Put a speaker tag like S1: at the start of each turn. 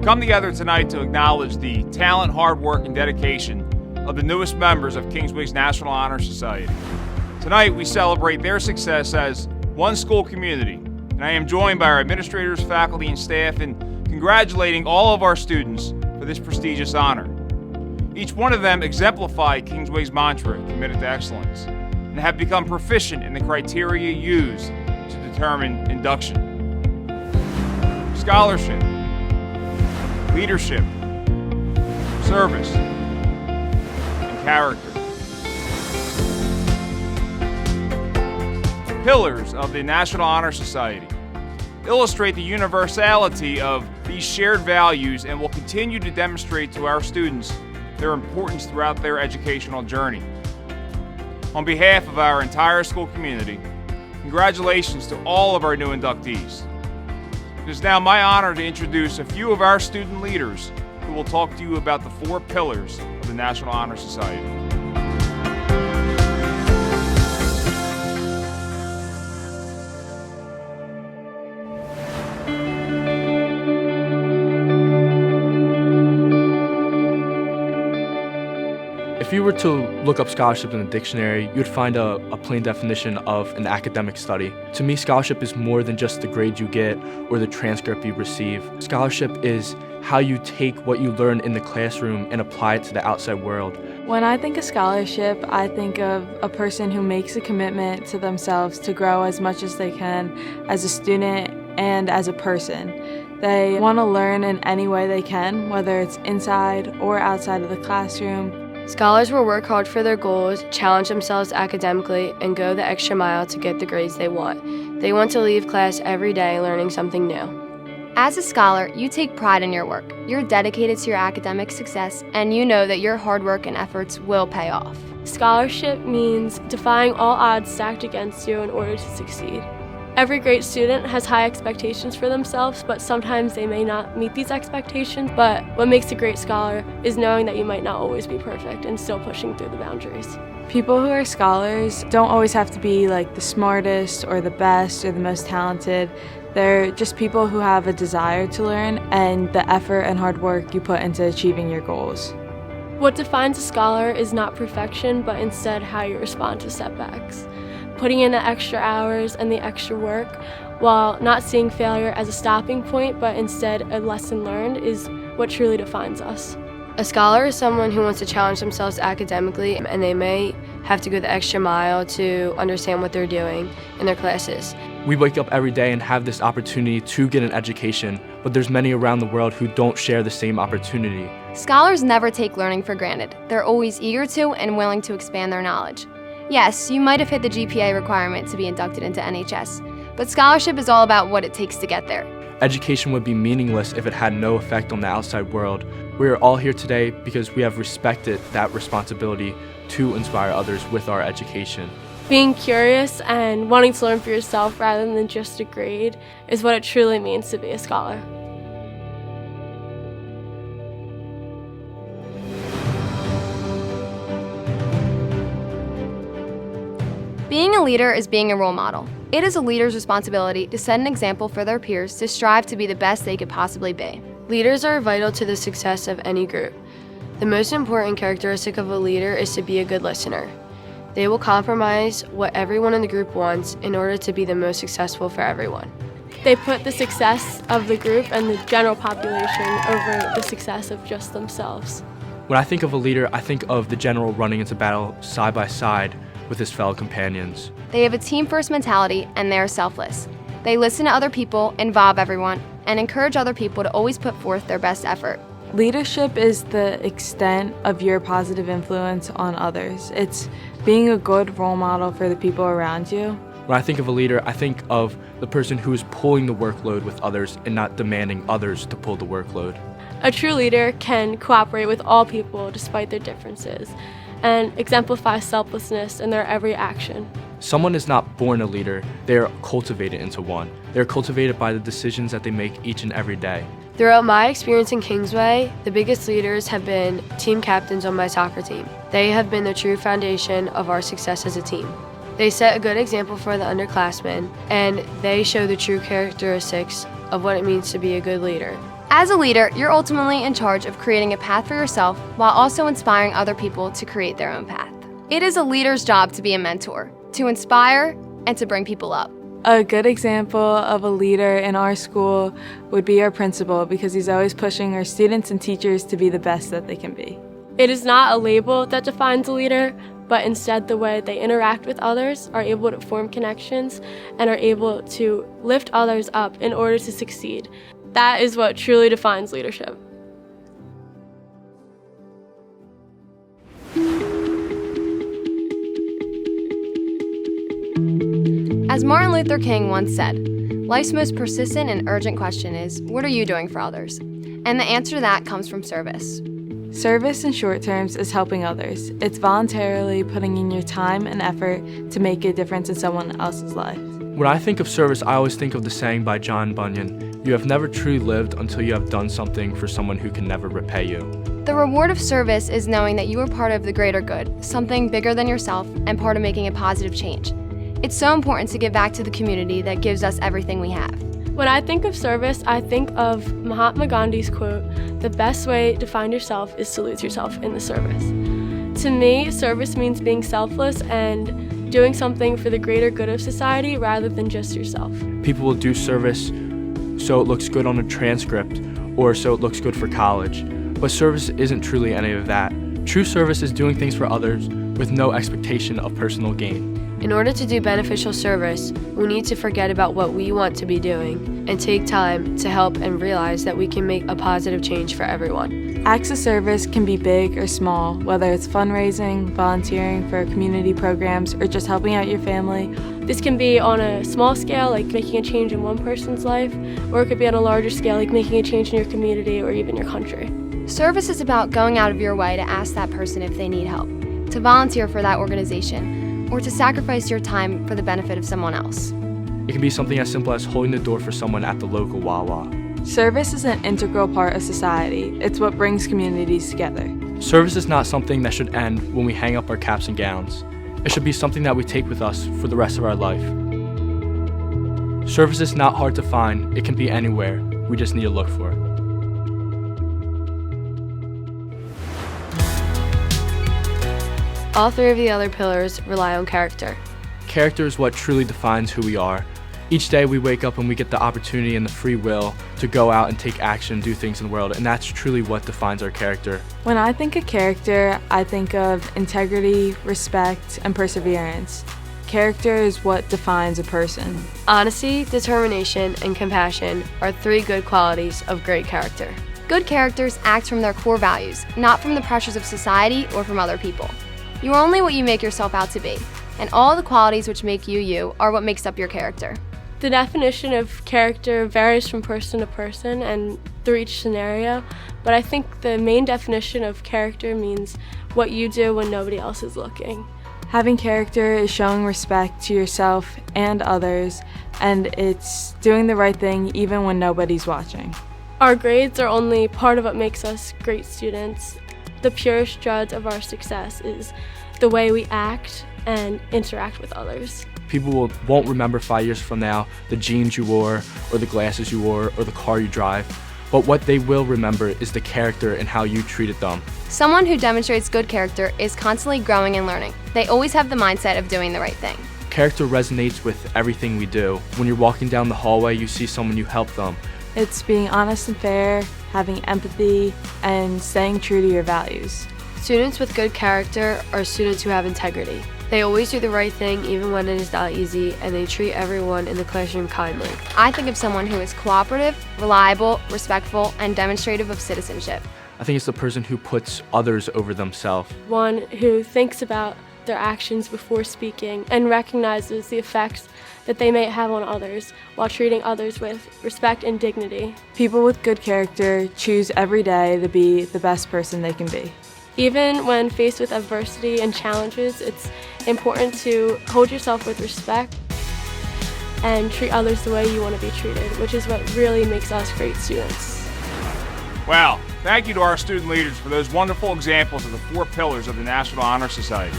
S1: come together tonight to acknowledge the talent, hard work, and dedication of the newest members of Kingsway's National Honor Society. Tonight, we celebrate their success as one school community, and I am joined by our administrators, faculty, and staff in congratulating all of our students for this prestigious honor. Each one of them exemplify Kingsway's mantra, committed to excellence, and have become proficient in the criteria used to determine induction. Scholarship, leadership, service, and character. Pillars of the National Honor Society illustrate the universality of these shared values and will continue to demonstrate to our students their importance throughout their educational journey. On behalf of our entire school community, congratulations to all of our new inductees. It is now my honor to introduce a few of our student leaders who will talk to you about the 4 pillars of the National Honor Society.
S2: If you were to look up scholarship in the dictionary, you'd find a plain definition of an academic study. To me, scholarship is more than just the grade you get or the transcript you receive. Scholarship is how you take what you learn in the classroom and apply it to the outside world.
S3: When I think of scholarship, I think of a person who makes a commitment to themselves to grow as much as they can as a student and as a person. They want to learn in any way they can, whether it's inside or outside of the classroom.
S4: Scholars will work hard for their goals, challenge themselves academically, and go the extra mile to get the grades they want. They want to leave class every day learning something new.
S5: As a scholar, you take pride in your work. You're dedicated to your academic success, and you know that your hard work and efforts will pay off.
S6: Scholarship means defying all odds stacked against you in order to succeed. Every great student has high expectations for themselves, but sometimes they may not meet these expectations. But what makes a great scholar is knowing that you might not always be perfect and still pushing through the boundaries.
S3: People who are scholars don't always have to be like the smartest or the best or the most talented. They're just people who have a desire to learn and the effort and hard work you put into achieving your goals.
S6: What defines a scholar is not perfection, but instead how you respond to setbacks. Putting in the extra hours and the extra work while not seeing failure as a stopping point, but instead a lesson learned is what truly defines us.
S4: A scholar is someone who wants to challenge themselves academically, and they may have to go the extra mile to understand what they're doing in their classes.
S2: We wake up every day and have this opportunity to get an education, but there's many around the world who don't share the same opportunity.
S5: Scholars never take learning for granted. They're always eager to and willing to expand their knowledge. Yes, you might have hit the GPA requirement to be inducted into NHS, but scholarship is all about what it takes to get there.
S2: Education would be meaningless if it had no effect on the outside world. We are all here today because we have respected that responsibility to inspire others with our education.
S6: Being curious and wanting to learn for yourself rather than just a grade is what it truly means to be a scholar.
S5: Being a leader is being a role model. It is a leader's responsibility to set an example for their peers to strive to be the best they could possibly be.
S4: Leaders are vital to the success of any group. The most important characteristic of a leader is to be a good listener. They will compromise what everyone in the group wants in order to be the most successful for everyone.
S6: They put the success of the group and the general population over the success of just themselves.
S2: When I think of a leader, I think of the general running into battle side by side with his fellow companions.
S5: They have a team-first mentality and they are selfless. They listen to other people, involve everyone, and encourage other people to always put forth their best effort.
S3: Leadership is the extent of your positive influence on others. It's being a good role model for the people around you.
S2: When I think of a leader, I think of the person who is pulling the workload with others and not demanding others to pull the workload.
S6: A true leader can cooperate with all people despite their differences and exemplify selflessness in their every action.
S2: Someone is not born a leader, they are cultivated into one. They are cultivated by the decisions that they make each and every day.
S4: Throughout my experience in Kingsway, the biggest leaders have been team captains on my soccer team. They have been the true foundation of our success as a team. They set a good example for the underclassmen, and they show the true characteristics of what it means to be a good leader.
S5: As a leader, you're ultimately in charge of creating a path for yourself while also inspiring other people to create their own path. It is a leader's job to be a mentor, to inspire, and to bring people up.
S3: A good example of a leader in our school would be our principal, because he's always pushing our students and teachers to be the best that they can be.
S6: It is not a label that defines a leader, but instead the way they interact with others, are able to form connections, and are able to lift others up in order to succeed. That is what truly defines leadership.
S5: As Martin Luther King once said, life's most persistent and urgent question is, what are you doing for others? And the answer to that comes from service.
S3: Service in short terms is helping others. It's voluntarily putting in your time and effort to make a difference in someone else's life.
S2: When I think of service, I always think of the saying by John Bunyan, "You have never truly lived until you have done something for someone who can never repay you."
S5: The reward of service is knowing that you are part of the greater good, something bigger than yourself, and part of making a positive change. It's so important to give back to the community that gives us everything we have.
S6: When I think of service, I think of Mahatma Gandhi's quote, "The best way to find yourself is to lose yourself in the service." To me, service means being selfless and doing something for the greater good of society rather than just yourself.
S2: People will do service so it looks good on a transcript or so it looks good for college. But service isn't truly any of that. True service is doing things for others with no expectation of personal gain.
S4: In order to do beneficial service, we need to forget about what we want to be doing and take time to help and realize that we can make a positive change for everyone.
S3: Acts of service can be big or small, whether it's fundraising, volunteering for community programs, or just helping out your family.
S6: This can be on a small scale, like making a change in one person's life, or it could be on a larger scale, like making a change in your community or even your country.
S5: Service is about going out of your way to ask that person if they need help, to volunteer for that organization, or to sacrifice your time for the benefit of someone else.
S2: It can be something as simple as holding the door for someone at the local Wawa.
S3: Service is an integral part of society. It's what brings communities together.
S2: Service is not something that should end when we hang up our caps and gowns. It should be something that we take with us for the rest of our life. Service is not hard to find. It can be anywhere. We just need to look for it.
S4: All three of the other pillars rely on character.
S2: Character is what truly defines who we are. Each day we wake up and we get the opportunity and the free will to go out and take action and do things in the world, and that's truly what defines our character.
S3: When I think of character, I think of integrity, respect, and perseverance. Character is what defines a person.
S4: Honesty, determination, and compassion are three good qualities of great character.
S5: Good characters act from their core values, not from the pressures of society or from other people. You are only what you make yourself out to be, and all the qualities which make you you are what makes up your character.
S6: The definition of character varies from person to person and through each scenario, but I think the main definition of character means what you do when nobody else is looking.
S3: Having character is showing respect to yourself and others, and it's doing the right thing even when nobody's watching.
S6: Our grades are only part of what makes us great students. The purest judge of our success is the way we act and interact with others.
S2: People won't remember 5 years from now the jeans you wore, or the glasses you wore, or the car you drive, but what they will remember is the character and how you treated them.
S5: Someone who demonstrates good character is constantly growing and learning. They always have the mindset of doing the right thing.
S2: Character resonates with everything we do. When you're walking down the hallway, you see someone, you help them.
S3: It's being honest and fair, having empathy, and staying true to your values.
S4: Students with good character are students who have integrity. They always do the right thing even when it is not easy, and they treat everyone in the classroom kindly.
S5: I think of someone who is cooperative, reliable, respectful, and demonstrative of citizenship.
S2: I think it's the person who puts others over themselves.
S6: One who thinks about their actions before speaking and recognizes the effects that they may have on others while treating others with respect and dignity.
S3: People with good character choose every day to be the best person they can be.
S6: Even when faced with adversity and challenges, it's important to hold yourself with respect and treat others the way you want to be treated, which is what really makes us great students.
S1: Wow, thank you to our student leaders for those wonderful examples of the 4 pillars of the National Honor Society.